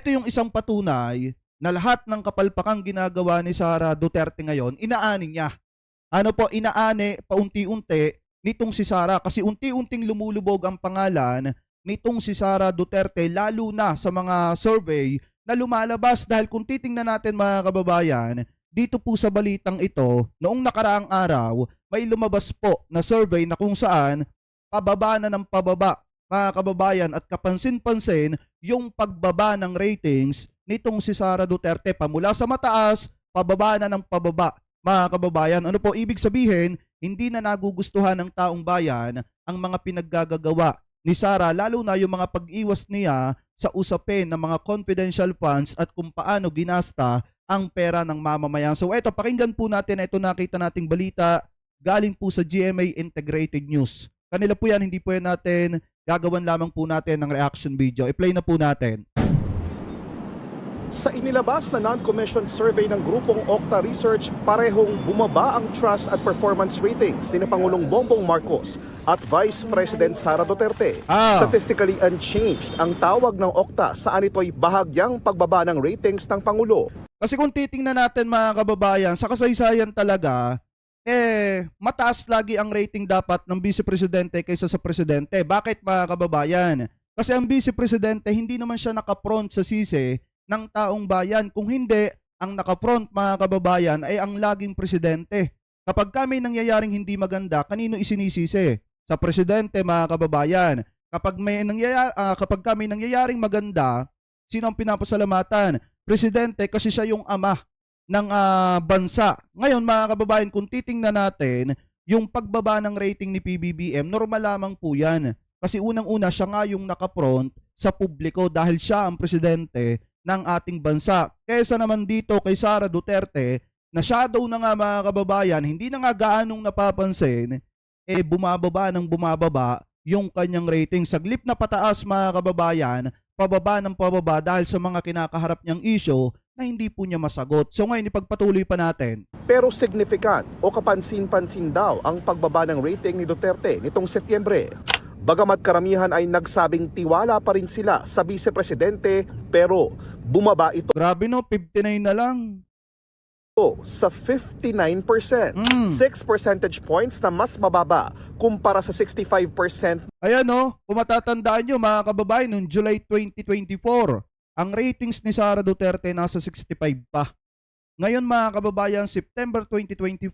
ito yung isang patunay na lahat ng kapalpakang ginagawa ni Sara Duterte ngayon, inaani niya. Ano po, inaani paunti-unti nitong si Sara kasi unti-unting lumulubog ang pangalan nitong si Sara Duterte lalo na sa mga survey na lumalabas dahil kung titingnan natin mga kababayan, dito po sa balitang ito, noong nakaraang araw, may lumabas po na survey na kung saan pababa na ng pababa mga kababayan at kapansin-pansin yung pagbaba ng ratings nitong si Sara Duterte pamula sa mataas, pababa na ng pababa mga kababayan. Ano po ibig sabihin? Hindi na nagugustuhan ng taong bayan ang mga pinaggagawa ni Sara lalo na yung mga pag-iwas niya sa usapin ng mga confidential funds at kung paano ginasta ang pera ng mamamayan. So eto, pakinggan po natin ito nakita nating balita galing po sa GMA Integrated News. Kanila po yan, hindi po yan natin gagawan lamang po natin ng reaction video. I-play na po natin. Sa inilabas na non-commissioned survey ng grupong Okta Research, parehong bumaba ang trust at performance ratings ni Pangulong Bongbong Marcos at Vice President Sara Duterte. Statistically unchanged ang tawag ng Okta saan ito'y bahagyang pagbaba ng ratings ng Pangulo. Kasi kung titingnan natin mga kababayan, sa kasaysayan talaga, mataas lagi ang rating dapat ng Vice Presidente kaysa sa Presidente. Bakit mga kababayan? Kasi ang Vice Presidente hindi naman siya nakapront sa sisi ng taong bayan. Kung hindi, ang naka-front mga kababayan ay ang laging presidente. Kapag kami nangyayaring hindi maganda, kanino isinisisi? Sa presidente mga kababayan. Kapag kami nangyayaring maganda, sino ang pinapasalamatan? Presidente kasi siya yung ama ng bansa. Ngayon mga kababayan, kung titingnan natin, yung pagbaba ng rating ni PBBM, normal lamang po yan. Kasi unang-una siya nga yung naka-front sa publiko dahil siya ang presidente ng ating bansa. Kaysa naman dito kay Sara Duterte na shadow na nga mga kababayan, hindi na nga gaanong napapansin, bumababa ng bumababa yung kanyang rating. Saglip na pataas mga kababayan, pababa ng pababa dahil sa mga kinakaharap niyang issue na hindi po niya masagot. So ngayon ipagpatuloy pa natin. Pero significant o kapansin-pansin daw ang pagbaba ng rating ni Duterte nitong Setyembre. Bagamat karamihan ay nagsabing tiwala pa rin sila sa Vice Presidente, pero bumaba ito. Grabe no, 59 na lang. Sa 59%. 6 percentage points na mas mababa kumpara sa 65%. Ayan no, kung matatandaan nyo mga kababayan, noong July 2024, ang ratings ni Sara Duterte nasa 65 pa. Ngayon mga kababayan, September 2024,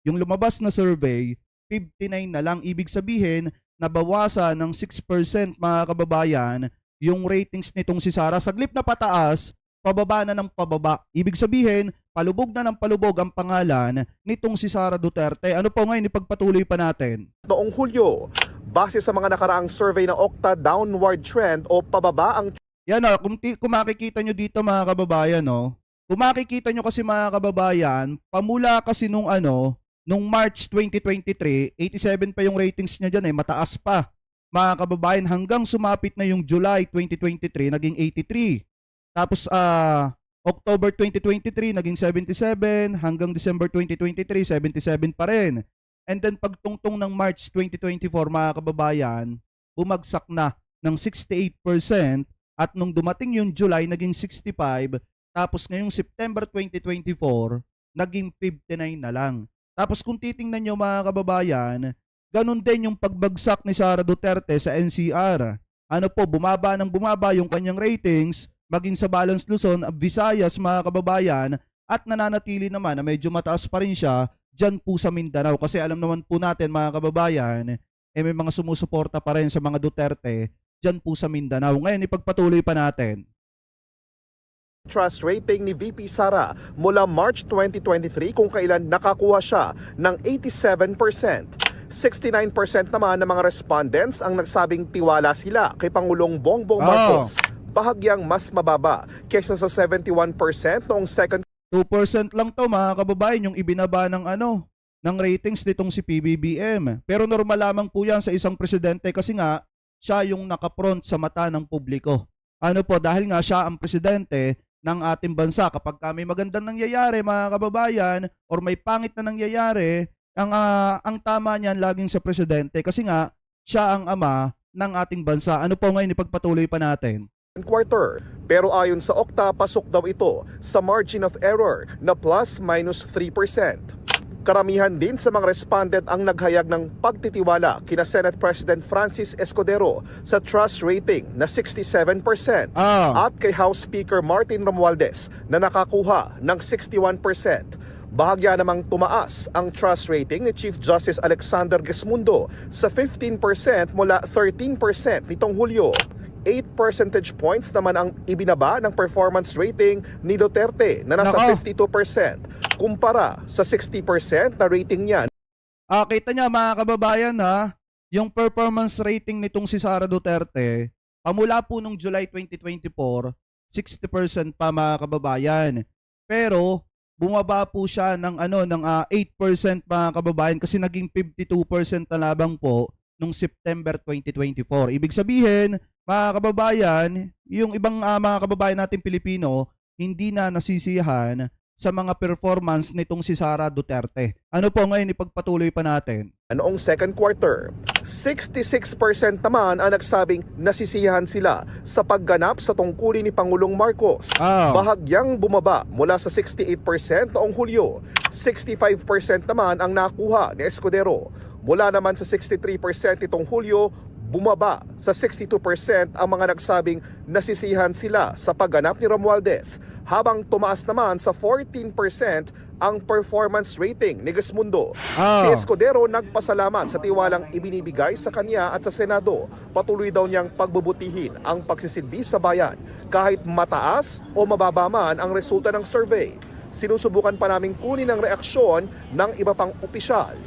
yung lumabas na survey, 59 na lang. Ibig sabihin, nabawasan ng 6% mga kababayan yung ratings nitong si Sara. Saglip na pataas, pababa na ng pababa. Ibig sabihin, palubog na ng palubog ang pangalan nitong si Sara Duterte. Ano po ngayon, ipagpatuloy pa natin. Noong Hulyo, base sa mga nakaraang survey ng Okta, downward trend o pababa ang yan o, kung makikita nyo dito mga kababayan, no? Kung makikita nyo kasi mga kababayan, pamula kasi nung March 2023, 87 pa yung ratings niya dyan mataas pa. Mga kababayan, hanggang sumapit na yung July 2023, naging 83. Tapos October 2023, naging 77. Hanggang December 2023, 77 pa rin. And then pagtungtong ng March 2024, mga kababayan, bumagsak na ng 68%. At nung dumating yung July, naging 65. Tapos ngayong September 2024, naging 59 na lang. Tapos kung titingnan nyo mga kababayan, ganun din yung pagbagsak ni Sara Duterte sa NCR. Ano po, bumaba ng bumaba yung kanyang ratings, maging sa Balance Luzon, Visayas mga kababayan, at nananatili naman na medyo mataas pa rin siya dyan po sa Mindanao. Kasi alam naman po natin mga kababayan, may mga sumusuporta pa rin sa mga Duterte dyan po sa Mindanao. Ngayon ipagpatuloy pa natin. Trust rating ni VP Sara mula March 2023 kung kailan nakakuha siya ng 87%. 69% naman ng mga respondents ang nagsabing tiwala sila kay Pangulong Bongbong Marcos. Bahagyang mas mababa kaysa sa 71% noong second. 2% lang to mga kababayan yung ibinaba ng ratings nitong si PBBM. Pero normal lamang po yan sa isang presidente kasi nga siya yung nakapront sa mata ng publiko. Ano po, dahil nga siya ang presidente ng ating bansa. Kapag may magandang nangyayari mga kababayan or may pangit na nangyayari, ang tama niyan laging sa presidente kasi nga siya ang ama ng ating bansa. Ano po ngayon ipagpatuloy pa natin? quarter. Pero ayon sa Okta, pasok daw ito sa margin of error na ±3%. Karamihan din sa mga respondent ang naghayag ng pagtitiwala kina Senate President Francis Escudero sa trust rating na 67% at kay House Speaker Martin Romualdez na nakakuha ng 61%. Bahagya namang tumaas ang trust rating ni Chief Justice Alexander Gesmundo sa 15% mula 13% nitong Hulyo. 8 percentage points naman ang ibinaba ng performance rating ni Duterte na nasa 52% kumpara sa 60% na rating niya. Kita niya mga kababayan yung performance rating nitong si Sara Duterte, pamula po nung July 2024, 60% pa mga kababayan. Pero bumaba po siya ng 8% mga kababayan kasi naging 52% na labang po nung September 2024. Ibig sabihin, mga kababayan, yung ibang mga kababayan natin Pilipino, hindi na nasisiyahan sa mga performance nitong si Sara Duterte. Ano po ngayon, ipagpatuloy pa natin. Noong second quarter, 66% naman ang nagsabing nasisiyahan sila sa pagganap sa tungkulin ni Pangulong Marcos. Bahagyang bumaba mula sa 68% noong Hulyo. 65% naman ang nakuha ni Escudero. Mula naman sa 63% itong Hulyo, bumaba sa 62% ang mga nagsabing nasisihan sila sa pagganap ni Romualdez, habang tumaas naman sa 14% ang performance rating ni Gesmundo. Si Escudero nagpasalamat sa tiwalang ibinibigay sa kanya at sa Senado. Patuloy daw niyang pagbubutihin ang pagsisilbi sa bayan kahit mataas o mababa man ang resulta ng survey. Sinusubukan pa naming kunin ang reaksyon ng iba pang opisyal.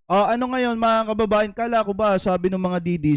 Ano ngayon mga kababayan, kala ko ba sabi ng mga DD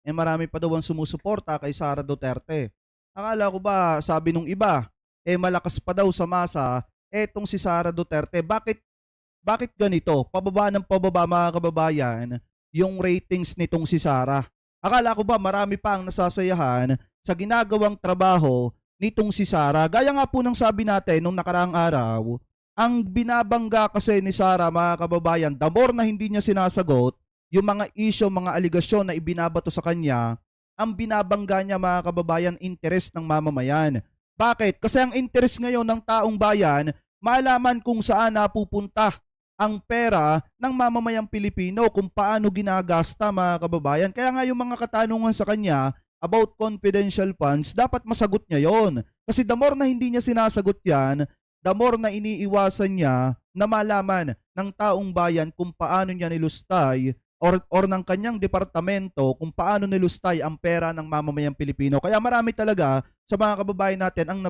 marami pa daw ang sumusuporta kay Sara Duterte. Akala ko ba sabi nung iba, malakas pa daw sa masa etong si Sara Duterte. Bakit ganito? Pababa ng pababa mga kababayan yung ratings nitong si Sara. Akala ko ba marami pa ang nasasayahan sa ginagawang trabaho nitong si Sara. Gaya nga po ng sabi natin nung nakaraang araw, ang binabangga kasi ni Sara mga kababayan, the more na hindi niya sinasagot yung mga issue, mga aligasyon na ibinabato sa kanya, ang binabangga niya mga kababayan, interest ng mamamayan. Bakit? Kasi ang interest ngayon ng taong bayan, malaman kung saan napupunta ang pera ng mamamayang Pilipino, kung paano ginagasta mga kababayan. Kaya nga yung mga katanungan sa kanya about confidential funds, dapat masagot niya yon. Kasi the more na hindi niya sinasagot yan, the more na iniiwasan niya na malaman ng taong bayan kung paano niya nilustay or ng kanyang departamento kung paano nilustay ang pera ng mamamayang Pilipino. Kaya marami talaga sa mga kababayan natin ang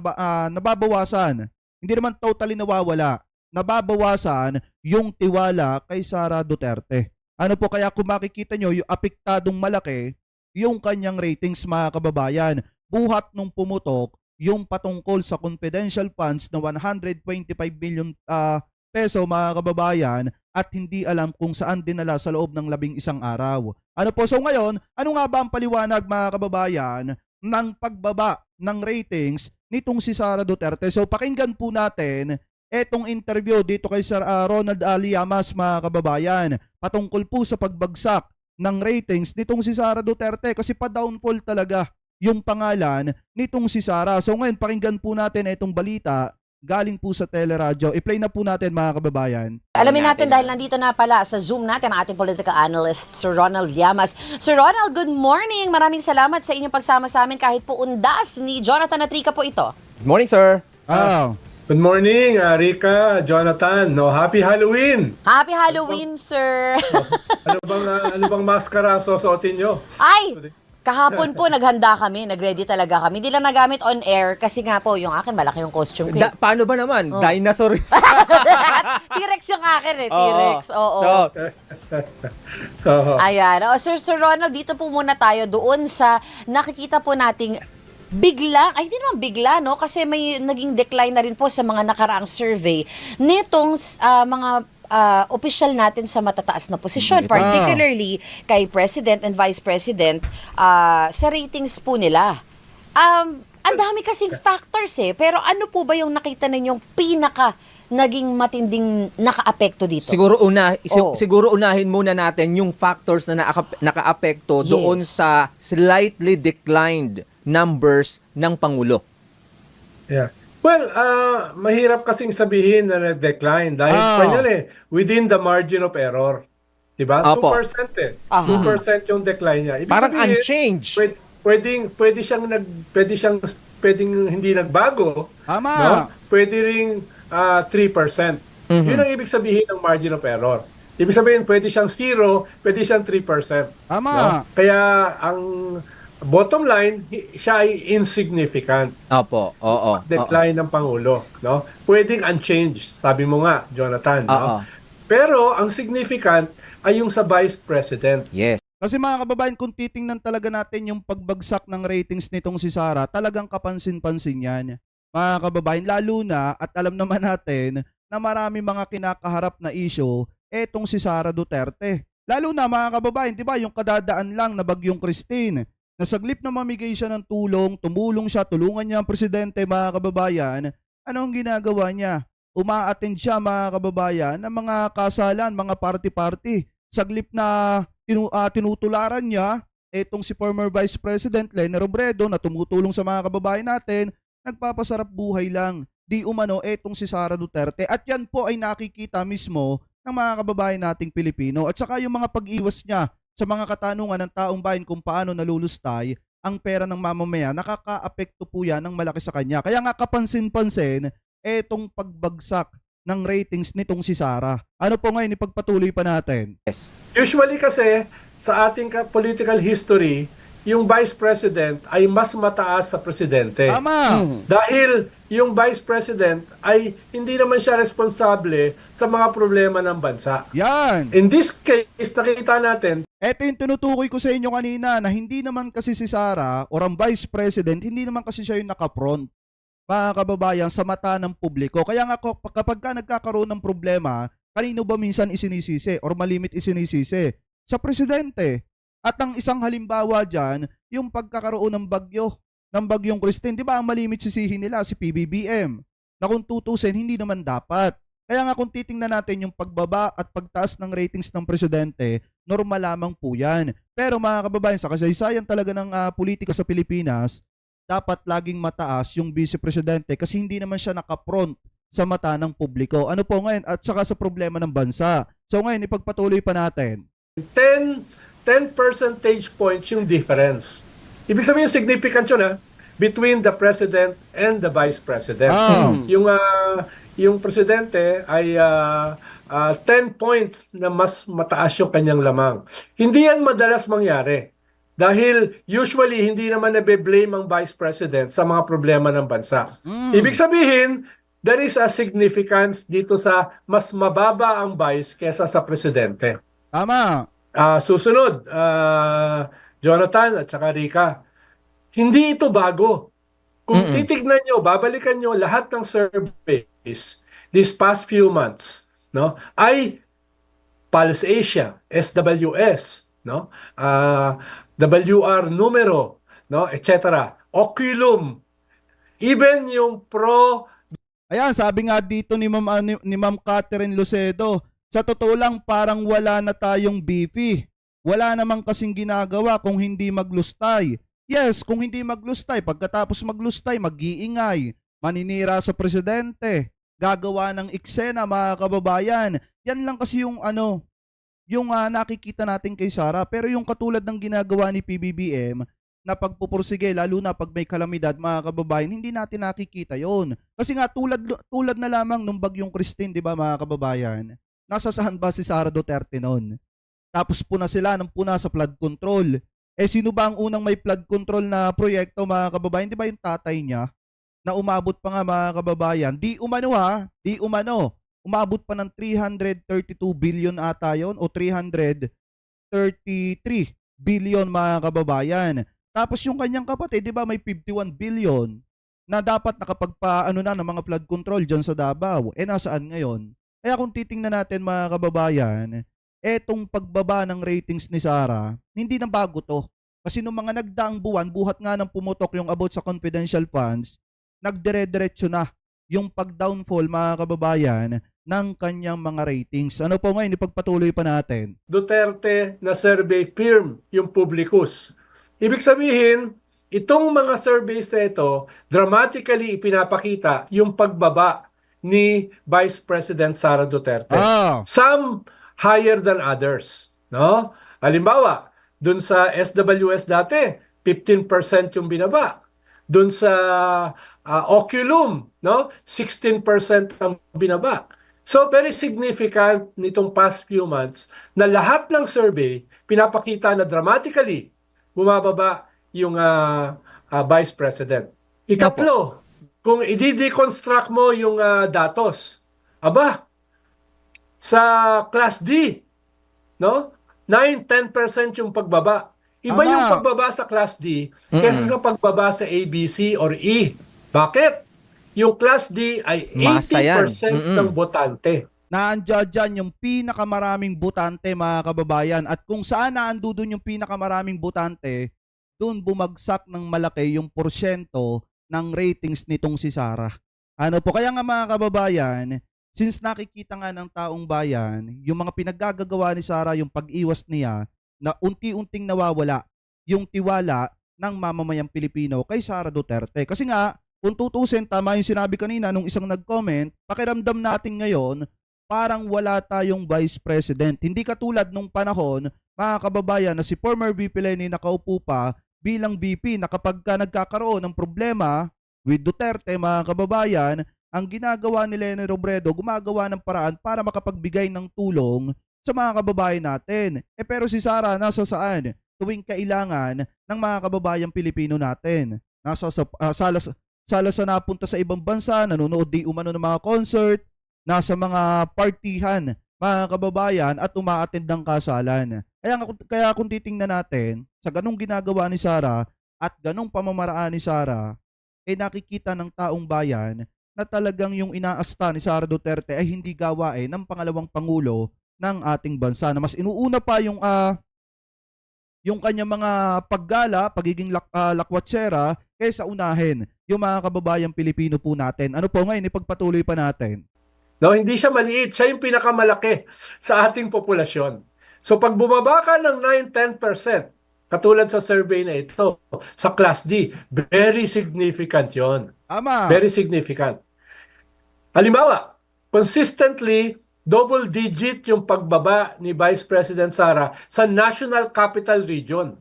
nababawasan. Hindi naman totally nawawala. Nababawasan yung tiwala kay Sara Duterte. Ano po, kaya kung makikita nyo yung apektadong malaki yung kanyang ratings mga kababayan, buhat nung pumutok yung patungkol sa confidential funds na 125 billion peso mga kababayan at hindi alam kung saan dinala sa loob ng 11 araw. Ano po, so ngayon, ano nga ba ang paliwanag mga kababayan ng pagbaba ng ratings nitong si Sara Duterte? So pakinggan po natin etong interview dito kay Sir Ronald Llamas mga kababayan patungkol po sa pagbagsak ng ratings nitong si Sara Duterte kasi pa-downfall talaga yung pangalan nitong si Sara. So ngayon, pakinggan po natin itong balita galing po sa teleradyo. I-play na po natin mga kababayan. Alamin natin dahil nandito na pala sa Zoom natin ang ating political analyst, Sir Ronald Llamas. Sir Ronald, good morning. Maraming salamat sa inyong pagsama sa amin kahit po undas ni Jonathan Atrica po ito. Good morning, sir. Good morning, Rika, Jonathan. No, happy Halloween. Happy Halloween, sir. Ano bang maskara ang susuotin nyo? Ay! Kahapon po naghanda kami, nagready talaga kami. Hindi lang nagamit on air kasi nga po yung akin malaki yung costume ko. Paano ba naman? Dinosaur. T-Rex yung akin T-Rex. Oo. Ayan. Sir Ronald, dito po muna tayo doon sa nakikita po nating bigla, ay hindi naman bigla, no? Kasi may naging decline na rin po sa mga nakaraang survey nitong mga opisyal natin sa matataas na posisyon, particularly kay President and Vice President sa ratings po nila. Ang dami kasing factors pero ano po ba yung nakita ninyong pinaka naging matinding nakaapekto dito? Siguro unahin muna natin yung factors na nakaapekto doon sa slightly declined numbers ng Pangulo. Yeah. Well, mahirap kasing sabihin na nag-decline dahil Ah. within the margin of error. Diba? Apo. 2% eh. Aha. 2% yung decline niya. Ibig Parang sabihin, unchanged. pwedeng hindi nagbago. Tama. No? Pwede ring 3%. Yun ang ibig sabihin ng margin of error. Ibig sabihin, pwede siyang 0, pwede siyang 3%. Tama. No? Kaya ang bottom line, siya ay insignificant. Opo, oo. Decline ng Pangulo. No? Pwedeng unchanged, sabi mo nga, Jonathan. No? Oo. Pero ang significant ay yung sa Vice President. Yes. Kasi mga kababayan, kung titingnan talaga natin yung pagbagsak ng ratings nitong si Sara, talagang kapansin-pansin yan. Mga kababayan, lalo na, at alam naman natin, na marami mga kinakaharap na issue, etong si Sara Duterte. Lalo na mga kababayan, di ba, yung kadadaan lang na Bagyong Christine, na saglip na mamigay siya ng tulong, tumulong siya, tulungan niya ang presidente, mga kababayan, ano ang ginagawa niya? Uma-attend siya, mga kababayan, ng mga kasalan, mga party-party. Saglip na tinutularan niya etong si former Vice President Leni Robredo na tumutulong sa mga kababayan natin, nagpapasarap buhay lang. Di umano etong si Sara Duterte. At yan po ay nakikita mismo ng mga kababayan nating Pilipino. At saka yung mga pag-iwas niya sa mga katanungan ng taong bayan kung paano nalulustay ang pera ng mamamayan, nakaka-apekto po yan ng malaki sa kanya. Kaya nga kapansin-pansin, etong pagbagsak ng ratings nitong si Sara. Ano po ngayon, ipagpatuloy pa natin? Usually kasi, sa ating political history, yung Vice President ay mas mataas sa Presidente. Tama! Dahil yung Vice President ay hindi naman siya responsable sa mga problema ng bansa. Yan! In this case, nakita natin, Ito yung tinutukoy ko sa inyo kanina na hindi naman kasi si Sara or ang Vice President, hindi naman kasi siya yung naka-front, mga kababayan, sa mata ng publiko. Kaya nga kapag ka nagkakaroon ng problema, kanino ba minsan isinisisi or malimit isinisisi? Sa Presidente. At ang isang halimbawa dyan, yung pagkakaroon ng Bagyong Christine, di ba ang malimit sisihin nila si PBBM? Na kung tutusin, hindi naman dapat. Kaya nga kung titingnan natin yung pagbaba at pagtaas ng ratings ng Presidente, normal lamang po yan. Pero mga kababayan, sa kasaysayan talaga ng politika sa Pilipinas, dapat laging mataas yung Vice Presidente kasi hindi naman siya nakapront sa mata ng publiko. Ano po ngayon? At saka sa problema ng bansa. So ngayon, ipagpatuloy pa natin. 10 percentage points yung difference. Ibig sabihin, significant yun between the President and the Vice President. Yung Presidente ay 10 points na mas mataas yung kanyang lamang. Hindi yan madalas mangyari. Dahil usually hindi naman nabe-blame ang Vice President sa mga problema ng bansa. Ibig sabihin, there is a significance dito sa mas mababa ang Vice kesa sa Presidente. Tama. Susunod, Jonathan at saka Rika, hindi ito bago. Kung titignan nyo, babalikan nyo lahat ng surveys these past few months, no, ay Pulse Asia, SWS, no, WR Numero, no, etc. Oculum, even yung Ayan, sabi nga dito ni Ma'am Catherine Lucedo, sa totoo lang parang wala na tayong BP. Wala namang kasing ginagawa kung hindi maglustay. Yes, kung hindi maglustay, pagkatapos maglustay, mag-iingay, maninira sa presidente, gagawa ng eksena, mga kababayan. Yan lang kasi yung nakikita natin kay Sara. Pero yung katulad ng ginagawa ni PBBM, na pagpupursige, lalo na pag may kalamidad, mga kababayan, hindi natin nakikita yon. Kasi nga, tulad na lamang nung Bagyong Christine, di ba mga kababayan? Nasa saan ba si Sara Duterte noon? Tapos puna sila ng puna sa flood control. Sino ba ang unang may flood control na proyekto, mga kababayan? Di ba yung tatay niya? Na umabot pa nga, mga kababayan. Di umano. Umabot pa ng 332 billion ata yun o 333 billion, mga kababayan. Tapos yung kanyang kapatid, di ba may 51 billion na dapat nakapagpaano na ng mga flood control dyan sa Davao. Nasaan ngayon? Kaya kung titingnan natin, mga kababayan, etong pagbaba ng ratings ni Sara, hindi na bago to. Kasi nung mga nagdaang buwan, buhat nga ng pumutok yung about sa confidential funds, nagdire-diretso na yung pag-downfall, mga kababayan, ng kanyang mga ratings. Ano po ngayon, ipagpatuloy pa natin. Duterte na survey firm, yung Publicus. Ibig sabihin, itong mga surveys na ito, dramatically ipinapakita yung pagbaba ni Vice President Sara Duterte. Ah. Some higher than others. No? Halimbawa, dun sa SWS dati, 15% yung binaba. Dun sa Oculum, no? 16% ang binaba. So very significant nitong past few months na lahat ng survey pinapakita na dramatically bumababa yung Vice President. Ikatlo, kung i-deconstruct mo yung datos, aba, sa Class D, no? 9-10% yung pagbaba. Iba Ama. yung pagbaba sa Class D kaysa sa pagbaba sa A, B, C, or E. Bakit? Yung Class D ay Masa yan. 80% ng botante. Naandyan dyan yung pinakamaraming botante, mga kababayan. At kung saan naando dun yung pinakamaraming botante, dun bumagsak ng malaki yung porsyento ng ratings nitong si Sara. Ano po, kaya nga mga kababayan, since nakikita nga ng taong bayan, yung mga pinaggagawa ni Sara, yung pag-iwas niya, na unti-unting nawawala yung tiwala ng mamamayang Pilipino kay Sara Duterte. Kasi nga, kung tutusin, tama yung sinabi kanina nung isang nag-comment, pakiramdam natin ngayon, parang wala tayong Vice President. Hindi katulad nung panahon, mga kababayan, na si former VP Leni nakaupo pa bilang VP na kapag ka nagkakaroon ng problema with Duterte, mga kababayan, ang ginagawa ni Leni Robredo, gumagawa ng paraan para makapagbigay ng tulong sa mga kababayan natin. Pero si Sara nasa saan? Tuwing kailangan ng mga kababayang Pilipino natin. Nasa salas na napunta sa ibang bansa, nanonood di umano ng mga concert, nasa mga partihan, mga kababayan, at umaattend ng kasalan. Kaya kung titingnan natin, sa ganung ginagawa ni Sara at ganung pamamaraan ni Sara, nakikita ng taong bayan na talagang yung inaasta ni Sara Duterte ay hindi gawain ng pangalawang pangulo ng ating bansa, na mas inuuna pa yung kanya mga paggala, pagiging lakwatsera, kaysa unahin yung mga kababayang Pilipino po natin. Ano po ngayon, ipagpatuloy pa natin. No, hindi siya maliit. Siya yung pinakamalaki sa ating populasyon. So pag bumaba ka ng 9-10%, katulad sa survey na ito, sa Class D, very significant yon. Ama. Very significant. Halimbawa, consistently, double digit yung pagbaba ni Vice President Sara sa National Capital Region.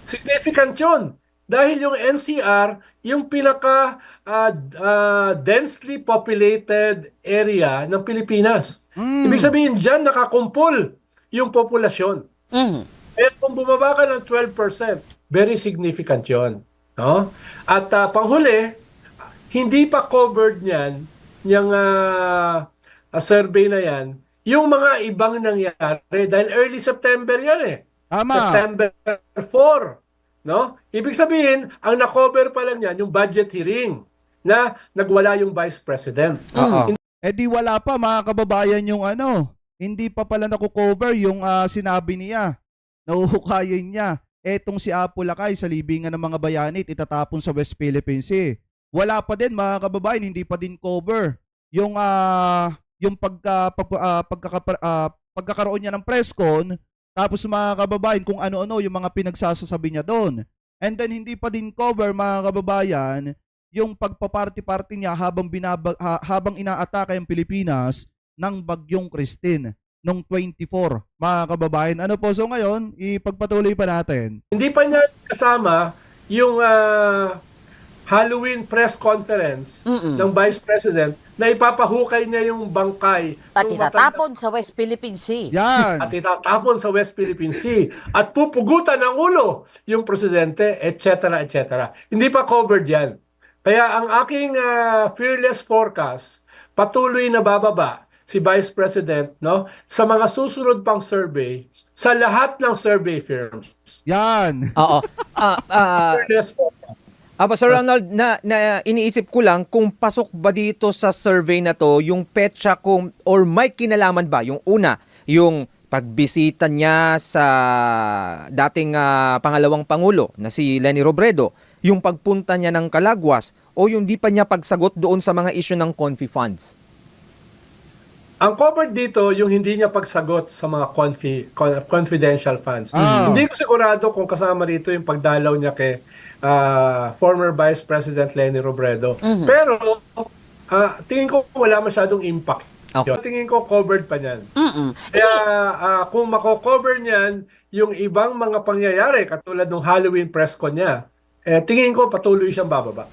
Significant yun. Dahil yung NCR, yung pinaka densely populated area ng Pilipinas. Ibig sabihin, dyan nakakumpul yung populasyon. Pero kung bumaba ka ng 12%, very significant yon. No? At panghuli, hindi pa covered niyan, yung survey na yan, yung mga ibang nangyari. Dahil early September yan eh. Ama. September 4. No? Ibig sabihin, ang na-cover pa lang yan, yung budget hearing na nagwala yung Vice President. Di wala pa, mga kababayan, yung hindi pa pala nakukover yung sinabi niya. Nahuhukayin niya. Etong si Apo Lakay sa libingan ng mga bayanit, itatapon sa West Philippine Sea. Wala pa din, mga kababayan, hindi pa din cover yung pagkakaroon niya ng press con, tapos mga kababayan kung ano-ano yung mga pinagsasasabi niya doon. And then hindi pa din cover, mga kababayan, yung pagpaparty-party niya habang inaatake ang Pilipinas ng Bagyong Christine noong 24, mga kababayan. Ano po, so ngayon, ipagpatuloy pa natin. Hindi pa niya kasama yung Halloween press conference ng Vice President na ipapahukay niya yung bangkay. At nung itatapon sa West Philippine Sea. Yan. At itatapon sa West Philippine Sea. At pupugutan ng ulo yung presidente, etc. etc. Hindi pa covered yan. Kaya ang aking fearless forecast, patuloy na bababa si Vice President, no, sa mga susunod pang survey sa lahat ng survey firms. Yan. Oo. Fearless forecast. Sir Ronald, na iniisip ko lang kung pasok ba dito sa survey na to yung petsa or may kinalaman ba yung una, yung pagbisita niya sa dating pangalawang pangulo na si Leni Robredo, yung pagpunta niya ng Calaguas, o yung di pa niya pagsagot doon sa mga issue ng Confi funds? Ang covered dito, yung hindi niya pagsagot sa mga confidential funds. Ah. Hindi ko sigurado kung kasama rito yung pagdalaw niya kay former Vice President Leni Robredo. Pero tingin ko wala masyadong impact. Okay. Tingin ko covered pa niyan. Mm-mm. Kaya kung mako-cover niyan yung ibang mga pangyayari katulad ng Halloween press con niya, tingin ko patuloy siyang bababa.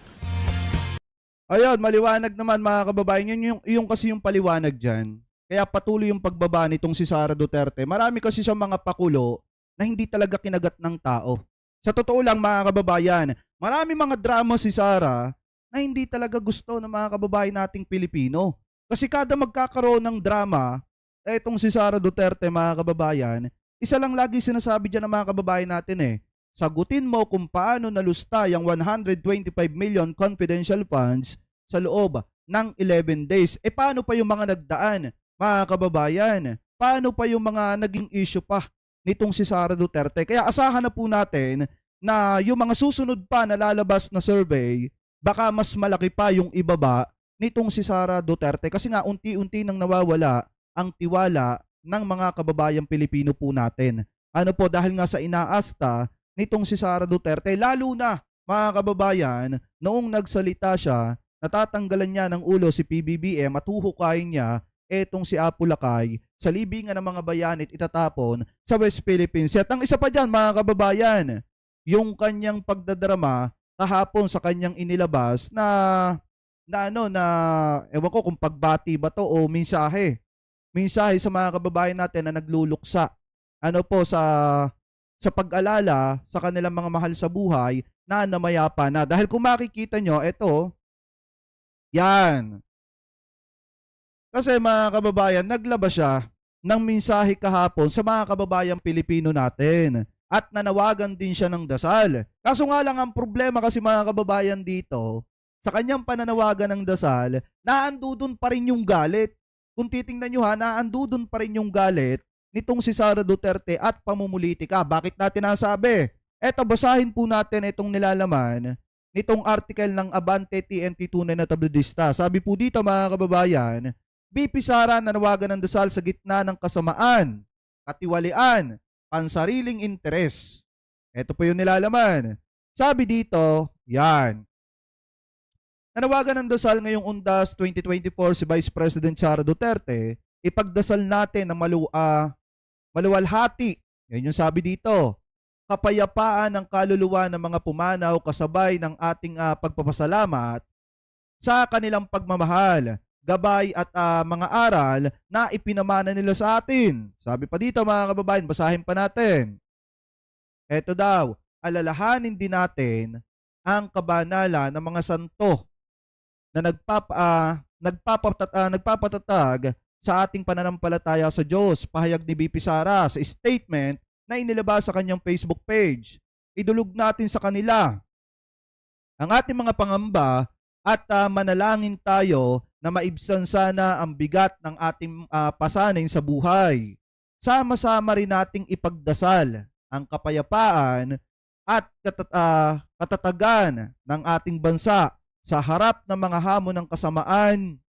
Ayun, maliwanag naman mga kababayan. Yung kasi yung paliwanag dyan. Kaya patuloy yung pagbaba nitong si Sara Duterte. Marami kasi siyang mga pakulo na hindi talaga kinagat ng tao. Sa totoo lang mga kababayan, marami mga drama si Sara na hindi talaga gusto ng mga kababayan nating Pilipino. Kasi kada magkakaroon ng drama, etong si Sara Duterte mga kababayan, isa lang lagi sinasabi dyan ng mga kababayan natin sagutin mo kung paano nalusta yung 125 million confidential funds sa loob ng 11 days. Paano pa yung mga nagdaan, mga kababayan? Paano pa yung mga naging issue pa nitong si Sara Duterte? Kaya asahan na po natin na yung mga susunod pa na lalabas na survey, baka mas malaki pa yung ibaba nitong si Sara Duterte. Kasi nga unti-unti nang nawawala ang tiwala ng mga kababayang Pilipino po natin. Ano po, dahil nga sa inaasta nitong si Sara Duterte, lalo na mga kababayan, noong nagsalita siya, natatanggalan niya ng ulo si PBBM at huhukayin niya etong si Apo Lakay sa libingan ng mga bayanit itatapon sa West Philippines. At ang isa pa dyan mga kababayan, yung kanyang pagdadrama kahapon sa kanyang inilabas na ewan ko kung pagbati ba to o mensahe sa mga kababayan natin na nagluluksa sa pag-alala sa kanilang mga mahal sa buhay na namayapa na. Dahil kung makikita nyo, ito, yan. Kasi mga kababayan, naglabas siya ng mensahe kahapon sa mga kababayang Pilipino natin at nanawagan din siya ng dasal. Kaso nga lang ang problema kasi mga kababayan dito, sa kanyang pananawagan ng dasal, naandudun pa rin yung galit. Kung titingnan nyo naandudun pa rin yung galit nitong si Sara Duterte at pamumulitika. Bakit natin nasabi? Eto, basahin po natin itong nilalaman nitong article ng Abante TNT Tunay na Tabloidista. Sabi po dito mga kababayan, BP Sara nanawagan ng dasal sa gitna ng kasamaan, katiwalian, pansariling interes. Ito po yung nilalaman. Sabi dito, yan. Nanawagan ng dasal ngayong Undas 2024 si Vice President Sara Duterte, ipagdasal natin na maluwalhati. Yan yung sabi dito. Kapayapaan ng kaluluwa ng mga pumanaw kasabay ng ating pagpapasalamat sa kanilang pagmamahal, gabay at mga aral na ipinamana nila sa atin. Sabi pa dito mga kababayan, basahin pa natin. Eto daw, alalahanin din natin ang kabanalan ng mga santo na nagpapatatag sa ating pananampalataya sa Diyos. Pahayag ni BP Sara sa statement na inilabas sa kanyang Facebook page. Idulog natin sa kanila ang ating mga pangamba at manalangin tayo na maibsan sana ang bigat ng ating pasanin sa buhay. Sama-sama rin nating ipagdasal ang kapayapaan at katatagan ng ating bansa sa harap ng mga hamon ng kasamaan,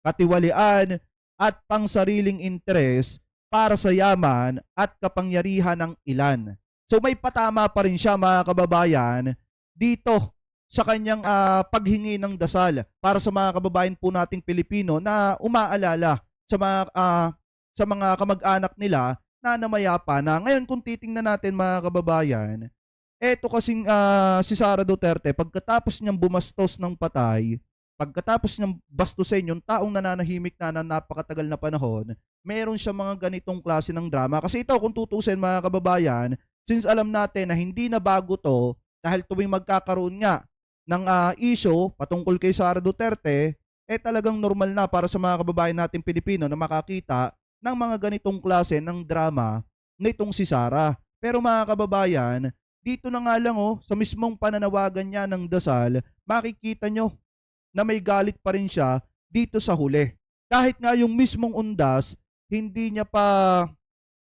katiwalian at pangsariling interes para sa yaman at kapangyarihan ng ilan. So may patama pa rin siya mga kababayan dito sa kanyang paghingi ng dasal para sa mga kababayan po nating Pilipino na umaalala sa mga kamag-anak nila na namayapa na. Ngayon kung titingnan natin mga kababayan, eto kasing si Sara Duterte, pagkatapos niyang bumastos ng patay, pagkatapos niyang bastusin yung taong nananahimik na napakatagal na panahon, meron siya mga ganitong klase ng drama. Kasi ito, kung tutusin mga kababayan, since alam natin na hindi na bago to, dahil tuwing magkakaroon nga ng issue patungkol kay Sara Duterte, talagang normal na para sa mga kababayan natin Pilipino na makakita ng mga ganitong klase ng drama nitong si Sara. Pero mga kababayan, dito na nga lang sa mismong pananawagan niya ng dasal, makikita nyo na may galit pa rin siya dito sa huli. Kahit nga yung mismong Undas, hindi niya pa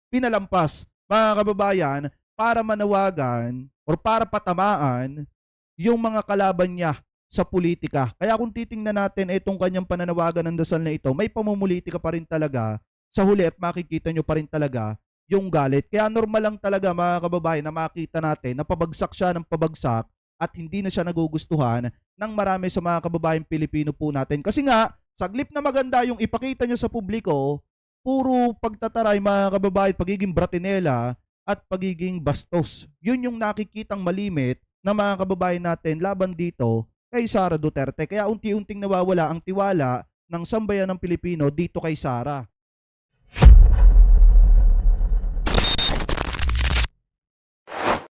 pinalampas, mga kababayan, para manawagan or para patamaan yung mga kalaban niya sa politika. Kaya kung titingnan natin itong kanyang pananawagan ng dasal na ito, may pamumulitika pa rin talaga sa huli at makikita nyo pa rin talaga yung galit. Kaya normal lang talaga mga kababayan na makita natin na pabagsak siya ng pabagsak at hindi na siya nagugustuhan ng marami sa mga kababayan Pilipino po natin. Kasi nga, saglip na maganda yung ipakita nyo sa publiko, puro pagtataray mga kababayan, pagiging bratinela at pagiging bastos. Yun yung nakikitang malimit ng mga kababayan natin laban dito kay Sara Duterte. Kaya unti-unting nawawala ang tiwala ng sambayan ng Pilipino dito kay Sara.